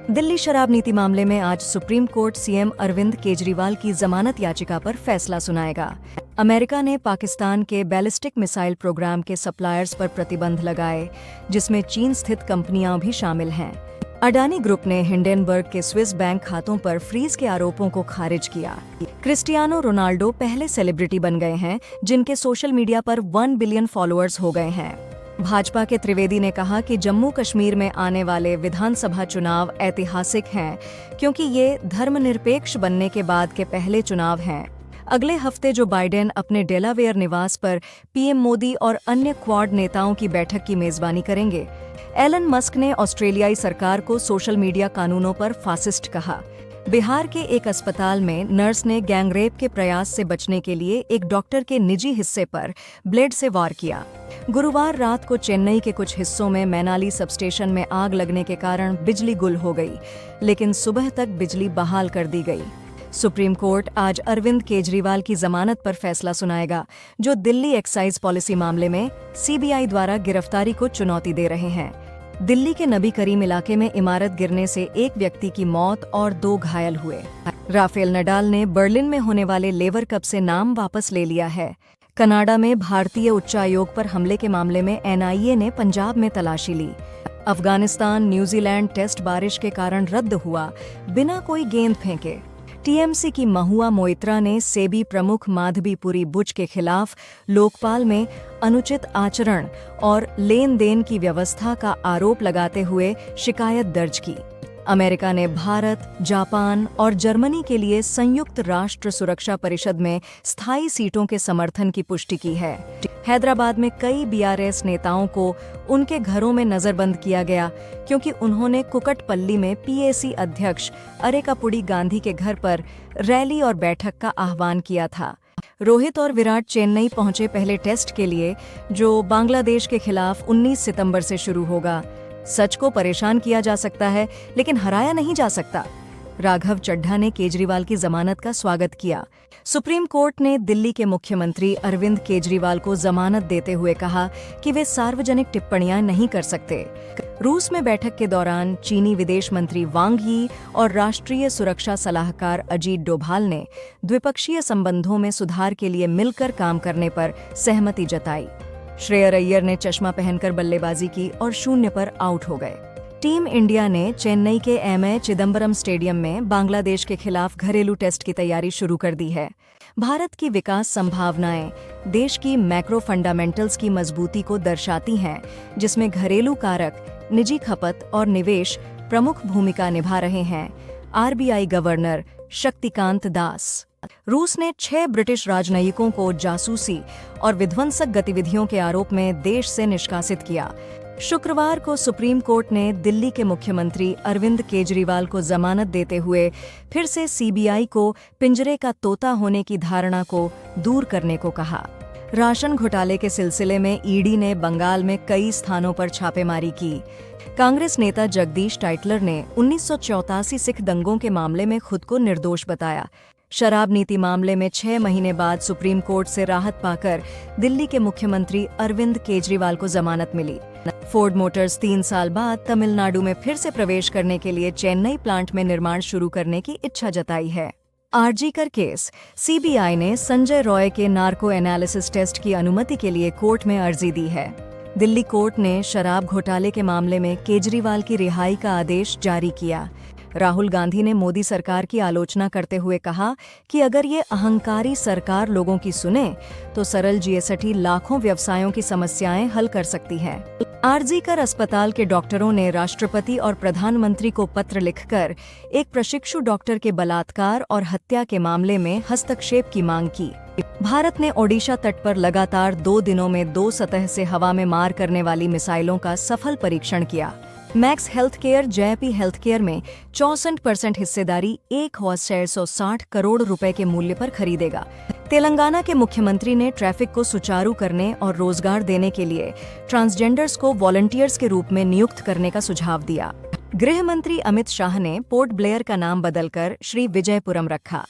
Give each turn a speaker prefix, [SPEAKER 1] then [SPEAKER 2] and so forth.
[SPEAKER 1] दिल्ली शराब नीति मामले में आज supreme court CM Arvind Kejriwal की जमानत याचिका पर फैसला सुनाएगा। अमेरिका ने पाकिस्तान के बैलिस्टिक मिसाइल प्रोग्राम के सप्लायर्स पर प्रतिबंध लगाए, जिसमें चीन स्थित कंपनियां भी शामिल हैं। अडानी ग्रुप ने हिंडेनबर्ग के स्विस बैंक खातों पर फ्रीज के आरोपों को खारिज किया। क्रिस्टियानो रोनाल्डो पहले सेलिब्रिटी बन गए हैं जिनके सोशल मीडिया पर 1 बिलियन फॉलोअर्स हो गए हैं। भाजपा के त्रिवेदी ने कहा कि जम्मू कश्मीर में आने वाले विधानसभा चुनाव ऐतिहासिक हैं, क्योंकि ये धर्मनिरपेक्ष बनने के बाद के पहले चुनाव हैं। अगले हफ्ते जो बाइडेन अपने डेलावेयर निवास पर पीएम मोदी और अन्य क्वाड नेताओं की बैठक की मेजबानी करेंगे। एलन मस्क ने ऑस्ट्रेलियाई सरकार को सोशल मीडिया कानूनों पर फासिस्ट कहा। बिहार के एक अस्पताल में नर्स ने गैंगरेप के प्रयास से बचने के लिए एक डॉक्टर के निजी हिस्से पर ब्लेड से वार किया। गुरुवार रात को चेन्नई के कुछ हिस्सों में मैनाली सबस्टेशन में आग लगने के कारण बिजली गुल हो गई, लेकिन सुबह तक बिजली बहाल कर दी गई। सुप्रीम कोर्ट आज अरविंद केजरीवाल की जमानत पर फैसला सुनाएगा, जो दिल्ली एक्साइज पॉलिसी मामले में सीबीआई द्वारा गिरफ्तारी को चुनौती दे रहे हैं। दिल्ली के नबी करीम इलाके में इमारत गिरने से एक व्यक्ति की मौत और 2 घायल हुए। राफेल नडाल ने बर्लिन में होने वाले लेवर कप से नाम वापस ले लिया है। कनाडा में भारतीय उच्चायोग पर हमले के मामले में एनआईए ने पंजाब में तलाशी ली। अफगानिस्तान न्यूजीलैंड टेस्ट बारिश के कारण रद्द हुआ, बिना कोई गेंद फेंके। टीएमसी की महुआ मोइत्रा ने सेबी प्रमुख माधवीपुरी बुच के खिलाफ लोकपाल में अनुचित आचरण और लेन देन की व्यवस्था का आरोप लगाते हुए शिकायत दर्ज की। अमेरिका ने भारत, जापान और जर्मनी के लिए संयुक्त राष्ट्र सुरक्षा परिषद में स्थायी सीटों के समर्थन की पुष्टि की है। हैदराबाद में कई बीआरएस नेताओं को उनके घरों में नजरबंद किया गया, क्योंकि उन्होंने कुकटपल्ली में पीएसी अध्यक्ष अरेकापुडी गांधी के घर पर रैली और बैठक का आह्वान किया था। रोहित और विराट चेन्नई पहुंचे पहले टेस्ट के लिए, जो बांग्लादेश के खिलाफ 19 सितंबर से शुरू होगा। सच को परेशान किया जा सकता है, लेकिन हराया नहीं जा सकता। राघव चड्ढा ने केजरीवाल की जमानत का स्वागत किया। सुप्रीम कोर्ट ने दिल्ली के मुख्यमंत्री अरविंद केजरीवाल को जमानत देते हुए कहा कि वे सार्वजनिक टिप्पणियां नहीं कर सकते। रूस में बैठक के दौरान चीनी विदेश मंत्री वांग यी और राष्ट्रीय सुरक्षा सलाहकार अजीत डोभाल ने द्विपक्षीय संबंधों में सुधार के लिए मिलकर काम करने पर सहमति जताई। श्रेयस अय्यर ने चश्मा पहनकर बल्लेबाजी की और 0 पर आउट हो गए। टीम इंडिया ने चेन्नई के एमए चिदम्बरम स्टेडियम में बांग्लादेश के खिलाफ घरेलू टेस्ट की तैयारी शुरू कर दी है। भारत की विकास संभावनाएं देश की मैक्रो फंडामेंटल्स की मजबूती को दर्शाती हैं, जिसमें घरेलू कारक, निजी खपत और निवेश प्रमुख भूमिका निभा रहे हैं। RBI governor Shaktikanta Das. रूस ने 6 ब्रिटिश राजनयिकों को जासूसी और विध्वंसक गतिविधियों के आरोप में देश से निष्कासित किया। शुक्रवार को सुप्रीम कोर्ट ने दिल्ली के मुख्यमंत्री अरविंद केजरीवाल को जमानत देते हुए फिर से सीबीआई को पिंजरे का तोता होने की धारणा को दूर करने को कहा। राशन घोटाले के सिलसिले में ईडी ने बंगाल में कई स्थानों पर छापेमारी की। कांग्रेस नेता जगदीश टाइटलर ने 1984 सिख दंगों के मामले में खुद को निर्दोष बताया। शराब नीति मामले में 6 महीने बाद सुप्रीम कोर्ट से राहत पाकर दिल्ली के मुख्यमंत्री अरविंद केजरीवाल को जमानत मिली। फोर्ड मोटर्स 3 साल बाद तमिलनाडु में फिर से प्रवेश करने के लिए चेन्नई प्लांट में निर्माण शुरू करने की इच्छा जताई है। आरजीकर केस। सीबीआई ने संजय रॉय के नार्को एनालिसिस टेस्ट की अनुमति के लिए कोर्ट में अर्जी दी है। दिल्ली कोर्ट ने शराब घोटाले के मामले में केजरीवाल की रिहाई का आदेश जारी किया। राहुल गांधी ने मोदी सरकार की आलोचना करते हुए कहा कि अगर ये अहंकारी सरकार लोगों की सुने तो सरल जीएसटी लाखों व्यवसायों की समस्याएं हल कर सकती है। आरजीकर अस्पताल के डॉक्टरों ने राष्ट्रपति और प्रधानमंत्री को पत्र लिखकर एक प्रशिक्षु डॉक्टर के बलात्कार और हत्या के मामले में हस्तक्षेप की मांग की। भारत ने ओडिशा तट पर लगातार 2 दिनों में 2 सतह से हवा में मार करने वाली मिसाइलों का सफल परीक्षण किया। मैक्स हेल्थकेयर जेपी हेल्थकेयर में 64% हिस्सेदारी 1,660 करोड़ रुपए के मूल्य पर खरीदेगा। तेलंगाना के मुख्यमंत्री ने ट्रैफिक को सुचारू करने और रोजगार देने के लिए ट्रांसजेंडर्स को वॉलंटियर्स के रूप में नियुक्त करने का सुझाव दिया। गृह मंत्री अमित शाह ने पोर्ट ब्लेयर का नाम बदलकर श्री विजयपुरम रखा।